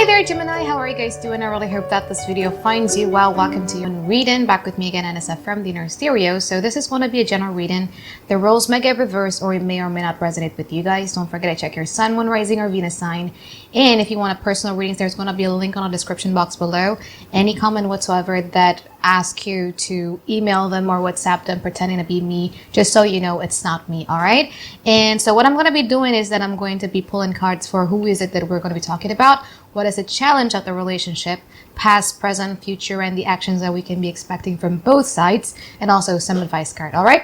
Hi there, Gemini. How are you guys doing? I really hope that this video finds you well. Welcome to your reading. Back with me again, Anisa from the Inner Stereo. So this is going to be a general reading. The roles may get reversed or it may or may not resonate with you guys. Don't forget to check your Sun, Moon, Rising, or Venus sign. And if you want a personal reading, there's going to be a link on the description box below. Any comment whatsoever that asks you to email them or WhatsApp them pretending to be me, just so you know it's not me, all right? And so what I'm going to be doing is that I'm going to be pulling cards for who is it that we're going to be talking about. What is the challenge of the relationship, past, present, future, and the actions that we can be expecting from both sides, and also some advice card, all right?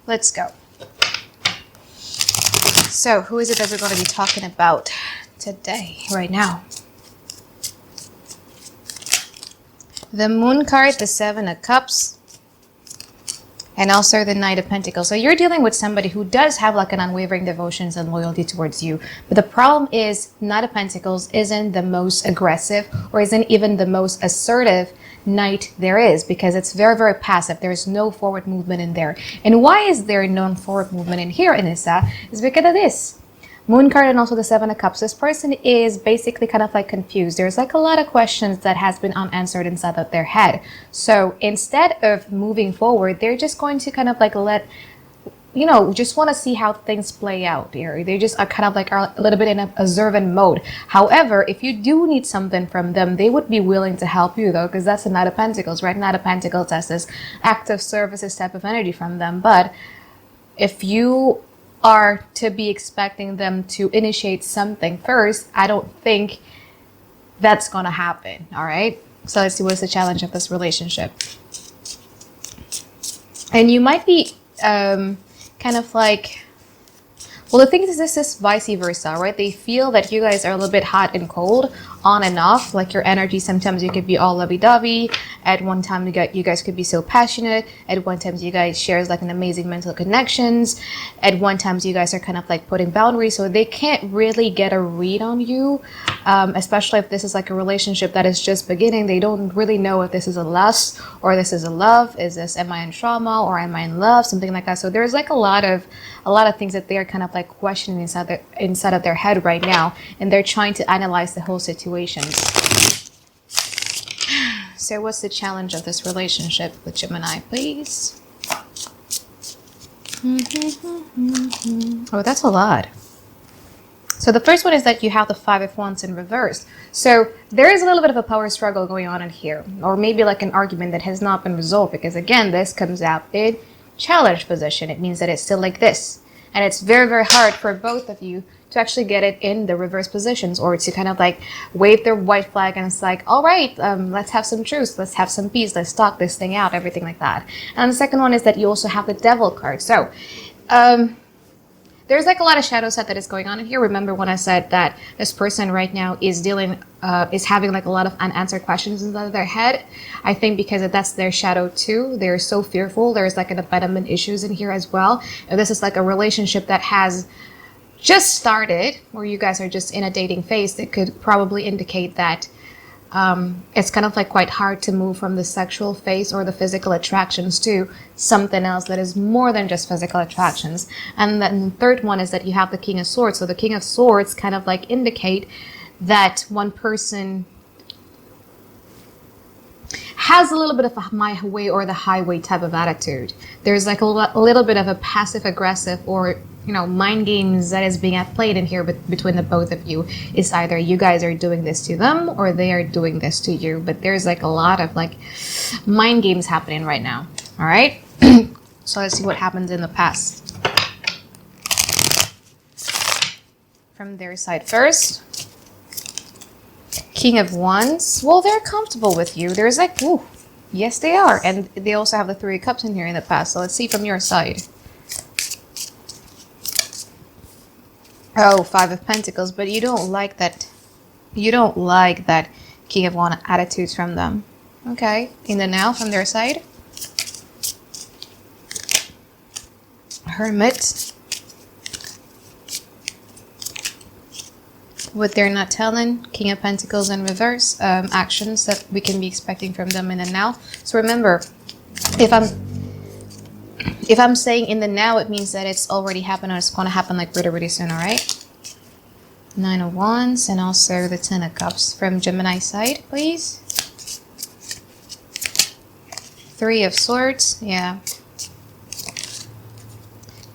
Let's go. So who is it that we're going to be talking about today, right now? The Moon card, the Seven of Cups, and also the Knight of Pentacles. So you're dealing with somebody who does have like an unwavering devotions and loyalty towards you. But the problem is Knight of Pentacles isn't the most aggressive or isn't even the most assertive knight there is, because it's very, very passive. There's no forward movement in there. And why is there no forward movement in here, Anisa? Is because of this. Moon card and also the Seven of Cups. This person is basically kind of like confused. There's like a lot of questions that has been unanswered inside of their head. So instead of moving forward, they're just going to kind of like just want to see how things play out here. They just are kind of like a little bit in an observant mode. However, if you do need something from them, they would be willing to help you though, because that's the Knight of Pentacles, right? Knight of Pentacles has this active services type of energy from them. But if you are to be expecting them to initiate something first, I don't think that's gonna happen. All right, so let's see what's the challenge of this relationship. And you might be kind of like, well, the thing is, this is vice versa, right? They feel that you guys are a little bit hot and cold, on and off, like your energy. Sometimes you could be all lovey-dovey. At one time, you guys could be so passionate. At one time, you guys share like an amazing mental connections. At one time, you guys are kind of like putting boundaries, so they can't really get a read on you, especially if this is like a relationship that is just beginning. They don't really know if this is a lust or this is a love. Is this, am I in trauma or am I in love? Something like that. So there's like a lot of things that they're kind of like questioning inside of their head right now, and they're trying to analyze the whole situation. So what's the challenge of this relationship with Gemini, please? Oh, that's a lot. So the first one is that you have the Five of Wands in reverse. So there is a little bit of a power struggle going on in here, or maybe like an argument that has not been resolved, because again, this comes out in challenge position. It means that it's still like this. And it's very, very hard for both of you to actually get it in the reverse positions, or to kind of like wave their white flag and it's like, all right, let's have some truce, let's have some peace, let's talk this thing out, everything like that. And the second one is that you also have the Devil card. So there's like a lot of shadow set that is going on in here. Remember when I said that this person right now is having like a lot of unanswered questions inside of their head? I think because that's their shadow too. They're so fearful. There's like an abandonment issues in here as well. And this is like a relationship that has just started, where you guys are just in a dating phase. That could probably indicate that it's kind of like quite hard to move from the sexual phase or the physical attractions to something else that is more than just physical attractions. And then the third one is that you have the King of Swords. So the King of Swords kind of like indicate that one person has a little bit of a my way or the highway type of attitude. There's like a little bit of a passive aggressive or mind games that is being played in here between the both of you. It's either you guys are doing this to them or they are doing this to you. But there's like a lot of like mind games happening right now. All right. So let's see what happens in the past. From their side first. King of Wands. Well, they're comfortable with you. There's like, ooh, yes, they are. And they also have the Three of Cups in here in the past. So let's see from your side. Oh, Five of Pentacles. But you don't like that. You don't like that King of Wands attitudes from them. Okay. In the now from their side. Hermit. What they're not telling, King of Pentacles in reverse, actions that we can be expecting from them in the now. So remember, if I'm saying in the now, it means that it's already happened or it's going to happen like really, really soon, all right? Nine of Wands, and also the Ten of Cups from Gemini side, please. Three of Swords, yeah.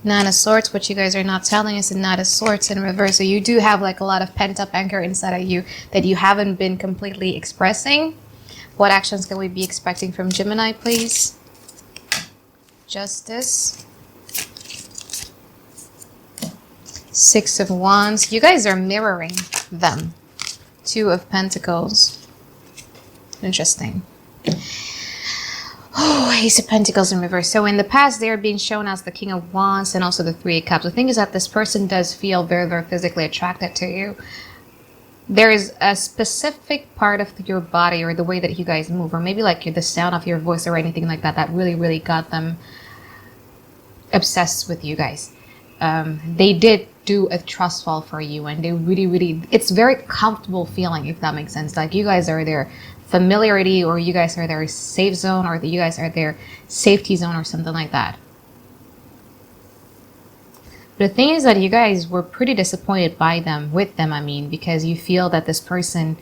Nine of Swords, what you guys are not telling us, and Nine of Swords in reverse. So you do have like a lot of pent up anger inside of you that you haven't been completely expressing. What actions can we be expecting from Gemini, please? Justice. Six of Wands. You guys are mirroring them. Two of Pentacles. Interesting. Oh, Ace of Pentacles in reverse. So in the past, they're being shown as the King of Wands and also the Three of Cups. The thing is that this person does feel very, very physically attracted to you. There is a specific part of your body or the way that you guys move, or maybe like the sound of your voice or anything like that, that really, really got them obsessed with you guys. They did do a trust fall for you, and they really, really, it's very comfortable feeling, if that makes sense. Like you guys are their familiarity, or you guys are their safe zone, or you guys are their safety zone, or something like that. The thing is that you guys were pretty disappointed with them, I mean, because you feel that this person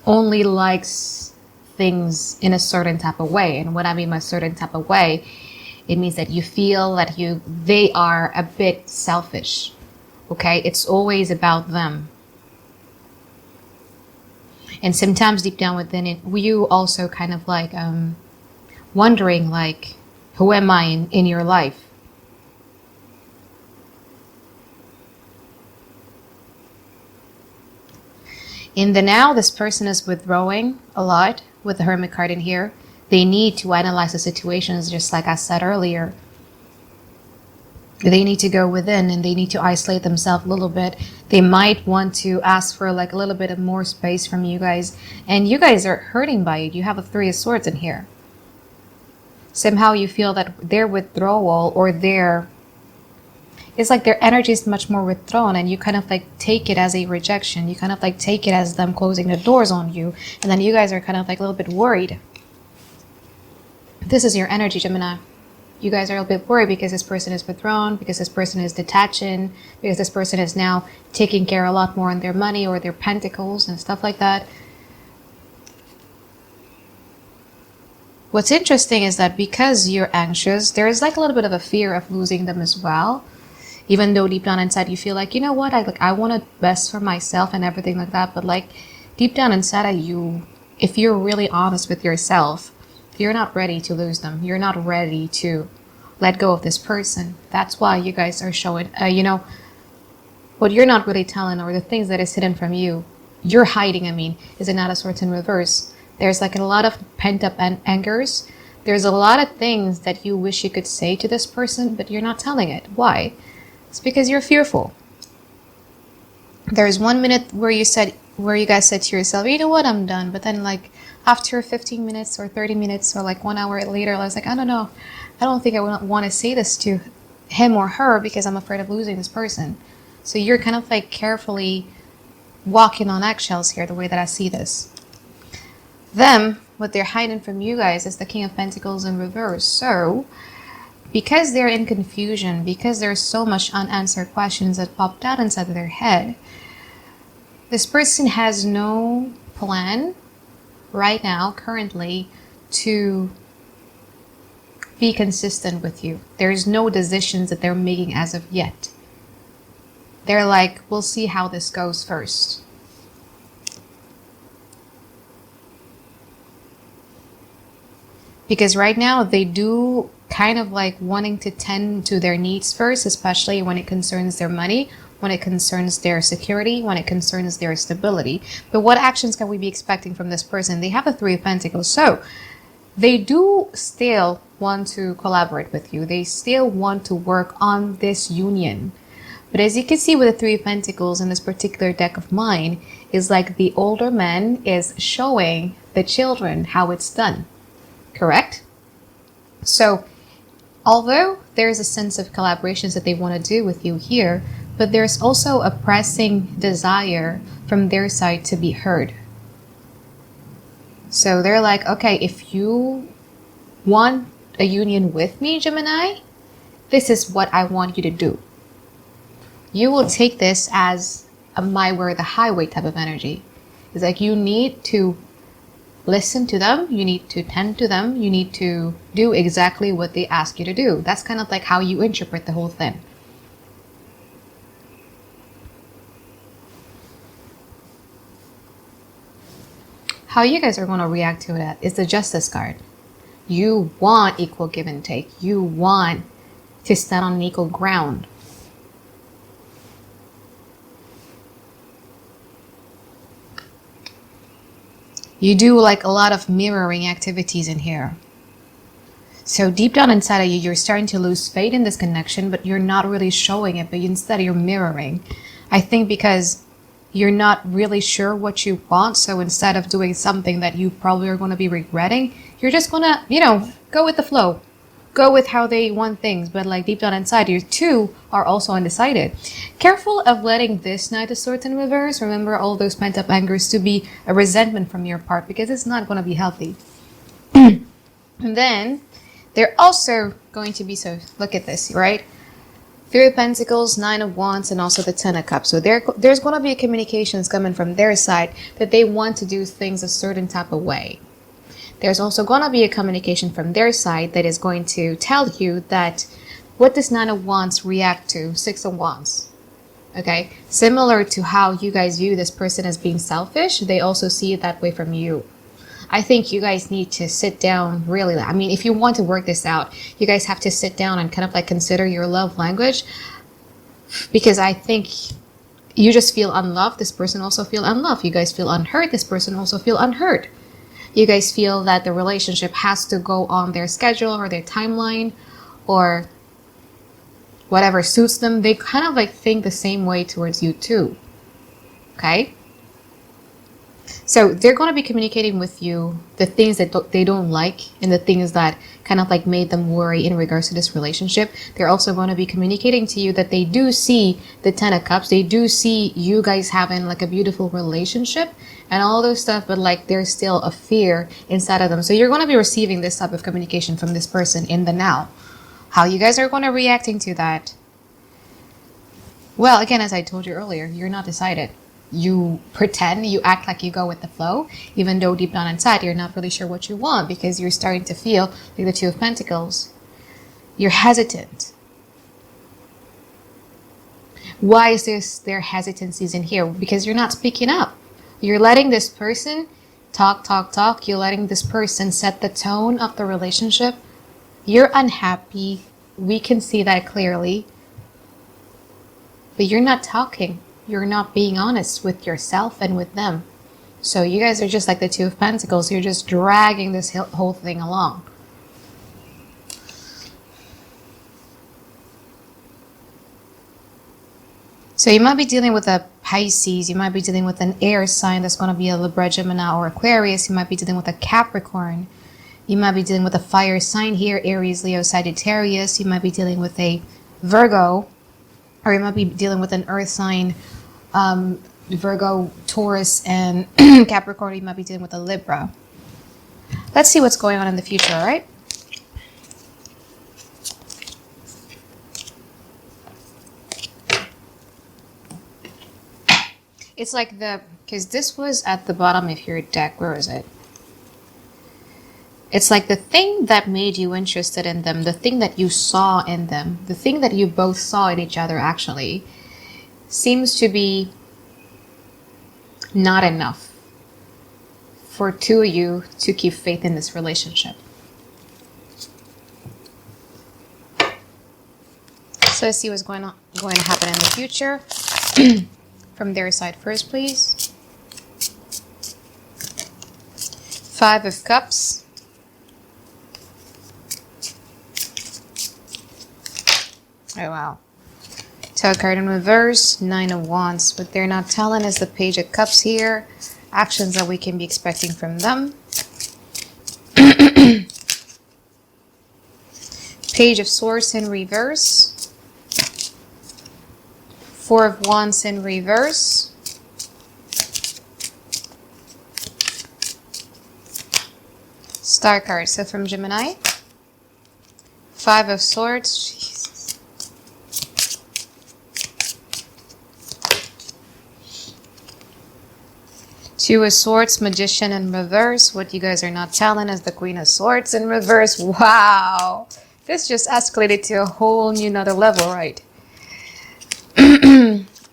only likes things in a certain type of way. And what I mean by certain type of way, it means that you feel that they are a bit selfish. Okay? It's always about them. And sometimes deep down within it, you also kind of like wondering like, who am I in your life? In the now, this person is withdrawing a lot with the Hermit card in here. They need to analyze the situations, just like I said earlier. They need to go within and they need to isolate themselves a little bit. They might want to ask for like a little bit of more space from you guys. And you guys are hurting by it. You have a Three of Swords in here. Somehow you feel that their withdrawal or it's like their energy is much more withdrawn, and you kind of like take it as a rejection. You kind of like take it as them closing the doors on you. And then you guys are kind of like a little bit worried. This is your energy, Gemini. You guys are a little bit worried because this person is withdrawn, because this person is detaching, because this person is now taking care a lot more on their money or their pentacles and stuff like that. What's interesting is that because you're anxious, there is like a little bit of a fear of losing them as well. Even though deep down inside you feel like, you know what, I want it best for myself and everything like that. But like deep down inside of you, if you're really honest with yourself, you're not ready to lose them. You're not ready to let go of this person. That's why you guys are showing, what you're not really telling, or the things that is hidden from you, you're hiding, is a Knight of Swords in reverse. There's like a lot of pent up angers. There's a lot of things that you wish you could say to this person, but you're not telling it. Why? It's because you're fearful. There's 1 minute where you guys said to yourself, you know what, I'm done. But then like after 15 minutes or 30 minutes or like 1 hour later, I was like, I don't know. I don't think I would want to say this to him or her because I'm afraid of losing this person. So you're kind of like carefully walking on eggshells here, the way that I see this. Them, what they're hiding from you guys is the King of Pentacles in reverse. So because they're in confusion, because there's so much unanswered questions that popped out inside of their head, this person has no plan right now, currently, to be consistent with you. There's no decisions that they're making as of yet. They're like, we'll see how this goes first. Because right now they do kind of like wanting to tend to their needs first, especially when it concerns their money, when it concerns their security, when it concerns their stability. But what actions can we be expecting from this person? They have a Three of Pentacles. So they do still want to collaborate with you. They still want to work on this union. But as you can see with the Three of Pentacles in this particular deck of mine, is like the older man is showing the children how it's done. Correct? So although there's a sense of collaborations that they want to do with you here, but there's also a pressing desire from their side to be heard. So they're like, okay, if you want a union with me, Gemini, this is what I want you to do. you will take this as a my way or the highway type of energy. It's like you need to listen to them, you need to tend to them, you need to do exactly what they ask you to do. That's kind of like how you interpret the whole thing. How you guys are going to react to that is the Justice card. You want equal give and take. You want to stand on an equal ground. You do like a lot of mirroring activities in here. So deep down inside of you, you're starting to lose faith in this connection, but you're not really showing it, but instead you're mirroring. I think because you're not really sure what you want, so instead of doing something that you probably are going to be regretting, you're just going to, you know, go with the flow. Go with how they want things, but like deep down inside, you two are also undecided. Careful of letting this Knight of Swords in reverse. Remember all those pent-up angers to be a resentment from your part, because it's not going to be healthy. And then they're also going to be, so look at this, right? Three of Pentacles, Nine of Wands, and also the Ten of Cups. So there's going to be communications coming from their side that they want to do things a certain type of way. There's also going to be a communication from their side that is going to tell you that what does Nine of Wands react to Six of Wands. Okay, similar to how you guys view this person as being selfish, they also see it that way from you. I think you guys need to sit down, really. I mean, if you want to work this out, you guys have to sit down and kind of like consider your love language, because I think you just feel unloved. This person also feel unloved. You guys feel unheard. This person also feel unheard. You guys feel that the relationship has to go on their schedule or their timeline or whatever suits them. They kind of like think the same way towards you too. Okay? So they're going to be communicating with you the things that they don't like and the things that kind of like made them worry in regards to this relationship. They're also going to be communicating to you that they do see the Ten of Cups. They do see you guys having like a beautiful relationship and all those stuff, but like there's still a fear inside of them. So you're going to be receiving this type of communication from this person in the now. How you guys are going to reacting to that? Well, again, as I told you earlier, you're not decided. You pretend, you act like you go with the flow, even though deep down inside you're not really sure what you want, because you're starting to feel like the Two of Pentacles. You're hesitant. Why is there hesitancies in here? Because you're not speaking up. You're letting this person talk. You're letting this person set the tone of the relationship. You're unhappy. We can see that clearly. But you're not talking. You're not being honest with yourself and with them. So you guys are just like the Two of Pentacles. You're just dragging this whole thing along. So you might be dealing with a Pisces. You might be dealing with an air sign that's going to be a Libra, Gemini, or Aquarius. You might be dealing with a Capricorn. You might be dealing with a fire sign here, Aries, Leo, Sagittarius. You might be dealing with a Virgo. Or you might be dealing with an earth sign, Virgo, Taurus, and Capricorn. You might be dealing with a Libra. Let's see what's going on in the future, all right? It's like because this was at the bottom of your deck. Where is it? It's like the thing that made you interested in them, the thing that you saw in them, the thing that you both saw in each other actually seems to be not enough for two of you to keep faith in this relationship. So let's see what's going to happen in the future. From their side first, please. Five of Cups. Oh, wow. Tower card in reverse, Nine of Wands. What they're not telling is the Page of Cups here. Actions that we can be expecting from them. Page of Swords in reverse. Four of Wands in reverse. Star card. So from Gemini. Five of Swords. Two of Swords, Magician in reverse. What you guys are not telling is the Queen of Swords in reverse. Wow. This just escalated to a whole new another level, right?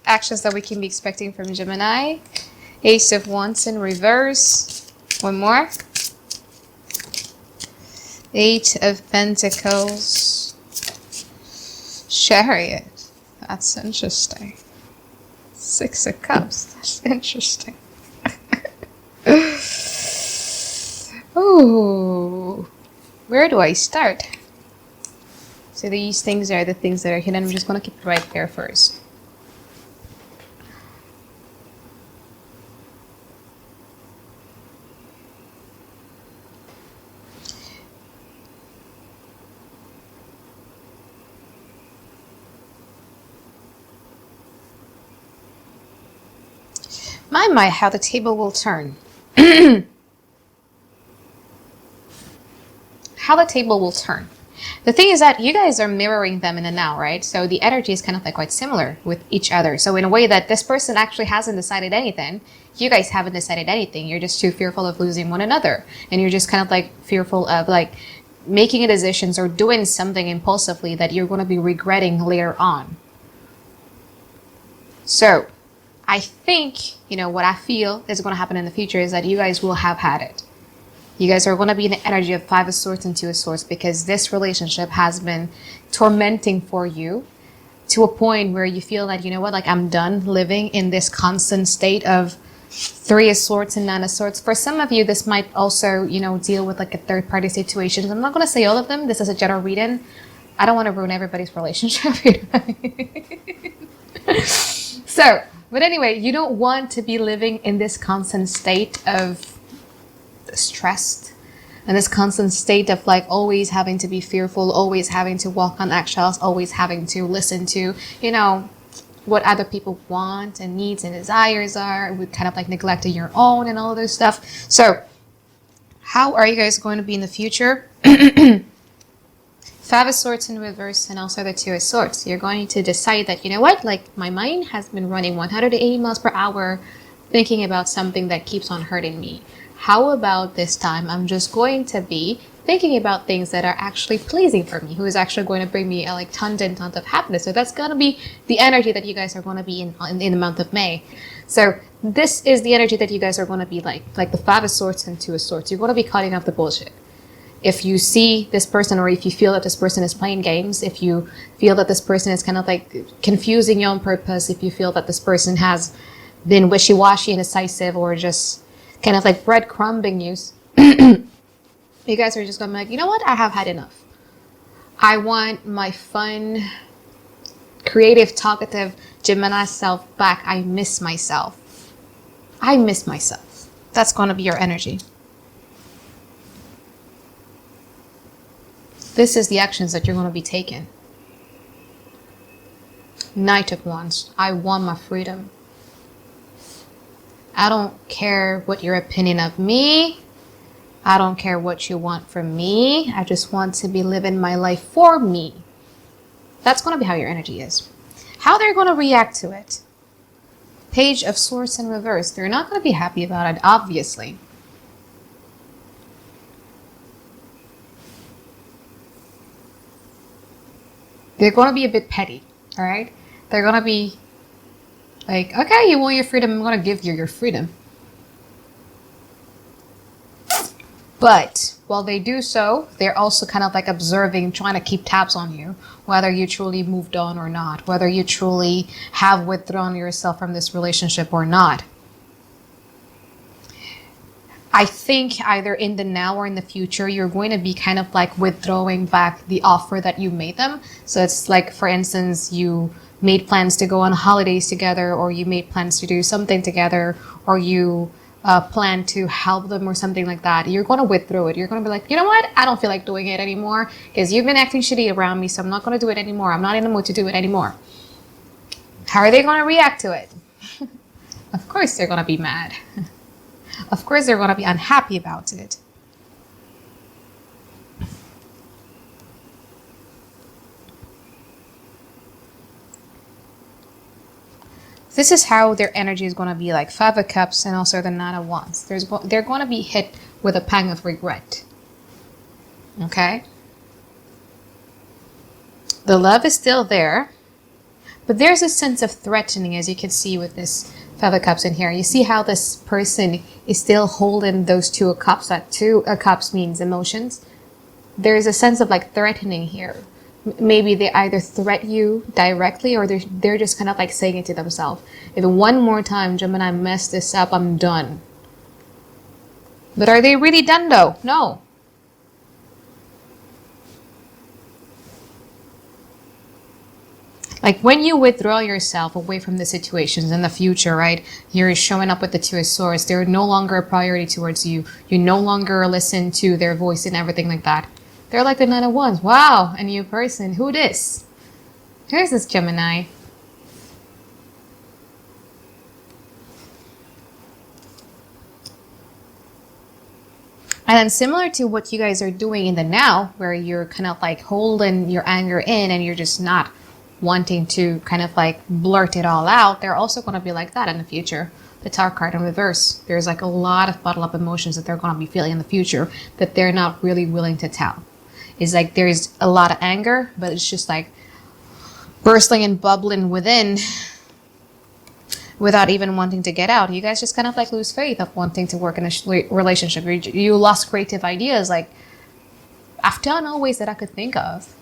Actions that we can be expecting from Gemini. Ace of Wands in reverse. One more. Eight of Pentacles. Chariot. That's interesting. Six of Cups. That's interesting. Ooh. Where do I start? So these things are the things that are hidden. I'm just going to keep it right there first. My, how the table will turn. How the table will turn. The thing is that you guys are mirroring them in the now, right? So the energy is kind of like quite similar with each other. So in a way that this person actually hasn't decided anything, you guys haven't decided anything. You're just too fearful of losing one another. And you're just kind of like fearful of like making decisions or doing something impulsively that you're going to be regretting later on. So I think, what I feel is going to happen in the future is that you guys will have had it. You guys are going to be in the energy of Five of Swords and Two of Swords because this relationship has been tormenting for you to a point where you feel that, like I'm done living in this constant state of Three of Swords and Nine of Swords. For some of you, this might also, deal with like a third party situation. I'm not going to say all of them. This is a general reading. I don't want to ruin everybody's relationship. So, but anyway, you don't want to be living in this constant state of stressed and this constant state of like always having to be fearful, always having to walk on eggshells, always having to listen to, what other people want and needs and desires are, with kind of like neglecting your own and all of those stuff. So how are you guys going to be in the future? Five of Swords in reverse and also the Two of Swords. You're going to decide that, like my mind has been running 180 miles per hour thinking about something that keeps on hurting me. How about this time I'm just going to be thinking about things that are actually pleasing for me, who is actually going to bring me a tons and tons of happiness. So that's going to be the energy that you guys are going to be in the month of May. So this is the energy that you guys are going to be like the Five of Swords and Two of Swords. You're going to be cutting off the bullshit. If you see this person, or if you feel that this person is playing games, if you feel that this person is kind of like confusing you on purpose, if you feel that this person has been wishy-washy and indecisive, or just kind of like breadcrumbing you, you guys are just going to be like, you know what? I have had enough. I want my fun, creative, talkative Gemini self back. I miss myself. I miss myself. That's going to be your energy. This is the actions that you're going to be taking. Knight of Wands. I want my freedom. I don't care what your opinion of me. I don't care what you want from me. I just want to be living my life for me. That's going to be how your energy is. How they're going to react to it. Page of Swords in reverse. They're not going to be happy about it, obviously. They're going to be a bit petty, all right? They're going to be like, okay, you want your freedom, I'm going to give you your freedom. But while they do so, they're also kind of like observing, trying to keep tabs on you, whether you truly moved on or not, whether you truly have withdrawn yourself from this relationship or not. I think either in the now or in the future, you're going to be kind of like withdrawing back the offer that you made them. So it's like, for instance, you made plans to go on holidays together, or you made plans to do something together, or you plan to help them or something like that. You're going to withdraw it. You're going to be like, you know what? I don't feel like doing it anymore because you've been acting shitty around me. So I'm not going to do it anymore. I'm not in the mood to do it anymore. How are they going to react to it? Of course, they're going to be mad. Of course, they're going to be unhappy about it. This is how their energy is going to be like. 5 of Cups and also the Nine of Wands. They're going to be hit with a pang of regret. Okay? The love is still there. But there's a sense of threatening, as you can see with this 5 of Cups in here. You see how this person is still holding those 2 of Cups. That 2 of Cups means emotions. There's a sense of like threatening here. Maybe they either threat you directly or they're just kind of like saying it to themselves. If one more time Gemini mess this up, I'm done. But are they really done though? No. Like when you withdraw yourself away from the situations in the future, right? You're showing up with the 2 of Swords. They're no longer a priority towards you. You no longer listen to their voice and everything like that. They're like the 9 of Wands. Wow, a new person. Who this? Here's this Gemini. And then similar to what you guys are doing in the now, where you're kind of like holding your anger in and you're just not wanting to kind of like blurt it all out, they're also going to be like that in the future. The Tower card in reverse. There's like a lot of bottled up emotions that they're going to be feeling in the future that they're not really willing to tell. It's like there's a lot of anger, but it's just like bursting and bubbling within without even wanting to get out. You guys just kind of like lose faith of wanting to work in a relationship. You lost creative ideas. Like, I've done all ways that I could think of.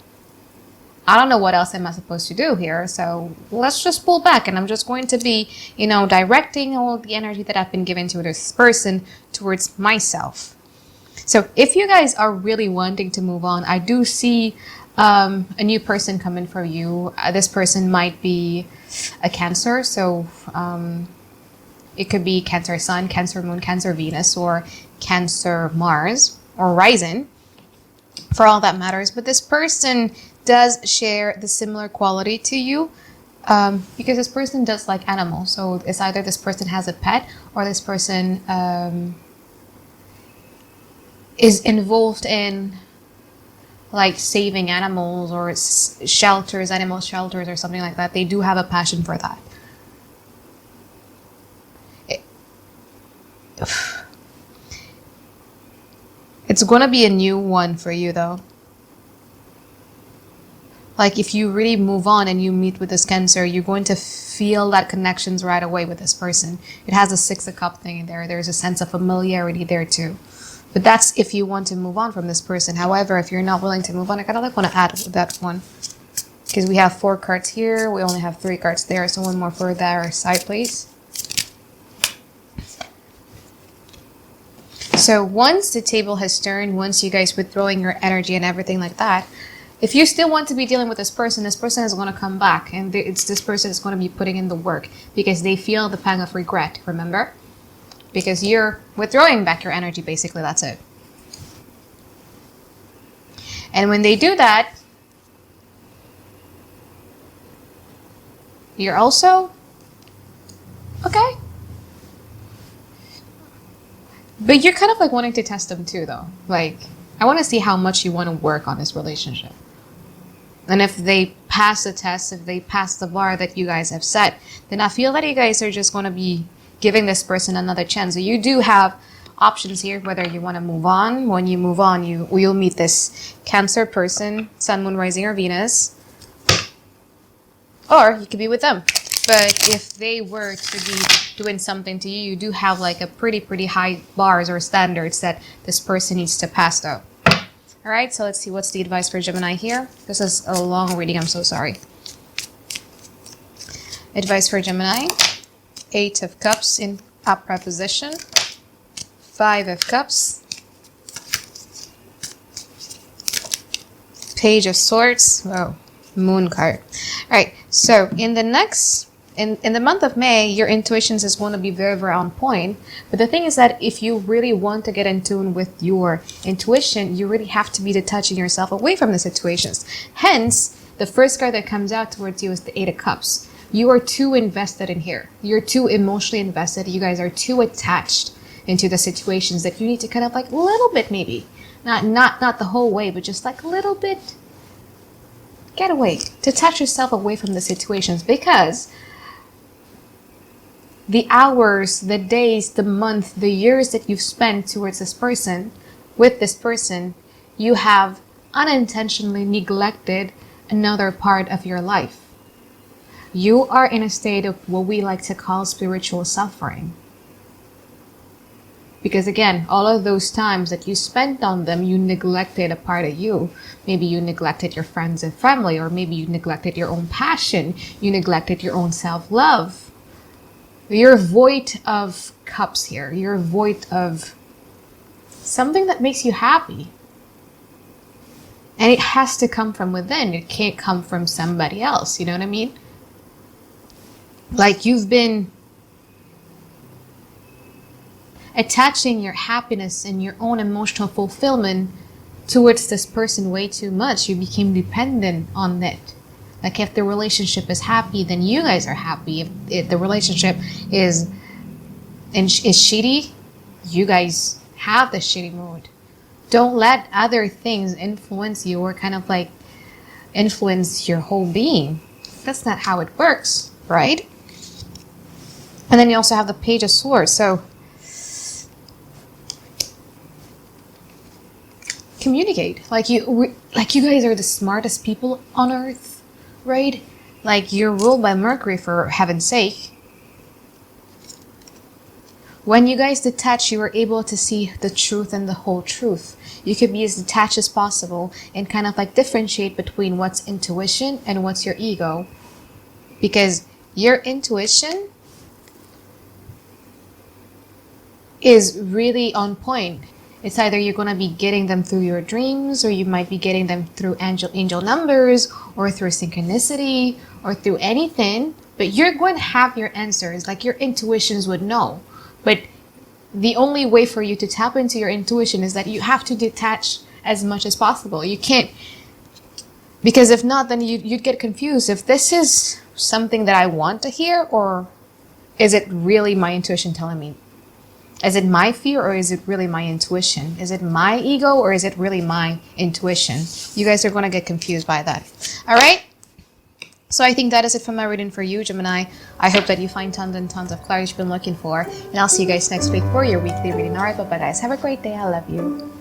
I don't know what else am I supposed to do here. So let's just pull back, and I'm just going to be, you know, directing all the energy that I've been given to this person towards myself. So if you guys are really wanting to move on, I do see a new person coming for you. This person might be a Cancer. So it could be Cancer Sun, Cancer Moon, Cancer Venus, or Cancer Mars, or Rising, for all that matters. But this person does share the similar quality to you because this person does like animals. So it's either this person has a pet or this person is involved in like saving animals or shelters, animal shelters or something like that. They do have a passion for that. It's going to be a new one for you though. Like if you really move on and you meet with this Cancer, you're going to feel that connections right away with this person. It has a 6 of Cups thing in there. There's a sense of familiarity there too. But that's if you want to move on from this person. However, if you're not willing to move on, I kind of like want to add that one. Because we have 4 cards here. We only have 3 cards there. So one more for that side, please. So once the table has turned, once you guys withdrawing your energy and everything like that, if you still want to be dealing with this person is going to come back. And it's this person is going to be putting in the work because they feel the pang of regret, remember? Because you're withdrawing back your energy, basically, that's it. And when they do that, you're also okay. But you're kind of like wanting to test them too, though. Like, I want to see how much you want to work on this relationship. And if they pass the test, if they pass the bar that you guys have set, then I feel that you guys are just going to be giving this person another chance. So you do have options here, whether you want to move on. When you move on, you'll meet this Cancer person, Sun, Moon, Rising, or Venus. Or you could be with them. But if they were to be doing something to you, you do have like a pretty high bars or standards that this person needs to pass though. All right, so let's see what's the advice for Gemini here. This is a long reading, I'm so sorry. Advice for Gemini. 8 of Cups in upright position. 5 of Cups. Page of Swords. Whoa, Moon card. All right, so in the month of May, your intuitions is going to be very on point. But the thing is that if you really want to get in tune with your intuition, you really have to be detaching yourself away from the situations. Hence, the first card that comes out towards you is the 8 of Cups. You are too invested in here. You're too emotionally invested. You guys are too attached into the situations that you need to kind of like a little bit maybe. Not the whole way, but just like a little bit get away. Detach yourself away from the situations because the hours, the days, the month, the years that you've spent towards this person, with this person, you have unintentionally neglected another part of your life. You are in a state of what we like to call spiritual suffering. Because again, all of those times that you spent on them, you neglected a part of you. Maybe you neglected your friends and family, or maybe you neglected your own passion. You neglected your own self-love. You're void of cups here. You're void of something that makes you happy. And it has to come from within. It can't come from somebody else. You know what I mean? Like you've been attaching your happiness and your own emotional fulfillment towards this person way too much. You became dependent on it. Like if the relationship is happy, then you guys are happy. If the relationship is shitty, you guys have the shitty mood. Don't let other things influence you or kind of like influence your whole being. That's not how it works, right? And then you also have the Page of Swords. So communicate. Like you guys are the smartest people on earth, right? Like you're ruled by Mercury, for heaven's sake. When you guys detach, you are able to see the truth and the whole truth. You could be as detached as possible and kind of like differentiate between what's intuition and what's your ego. Because your intuition is really on point. It's either you're going to be getting them through your dreams, or you might be getting them through angel numbers, or through synchronicity, or through anything. But you're going to have your answers, like your intuitions would know. But the only way for you to tap into your intuition is that you have to detach as much as possible. You can't, because if not, then you'd get confused. If this is something that I want to hear, or is it really my intuition telling me? Is it my fear, or is it really my intuition? Is it my ego, or is it really my intuition? You guys are going to get confused by that. All right? So I think that is it for my reading for you, Gemini. I hope that you find tons and tons of clarity you've been looking for. And I'll see you guys next week for your weekly reading. All right, bye-bye, guys. Have a great day. I love you.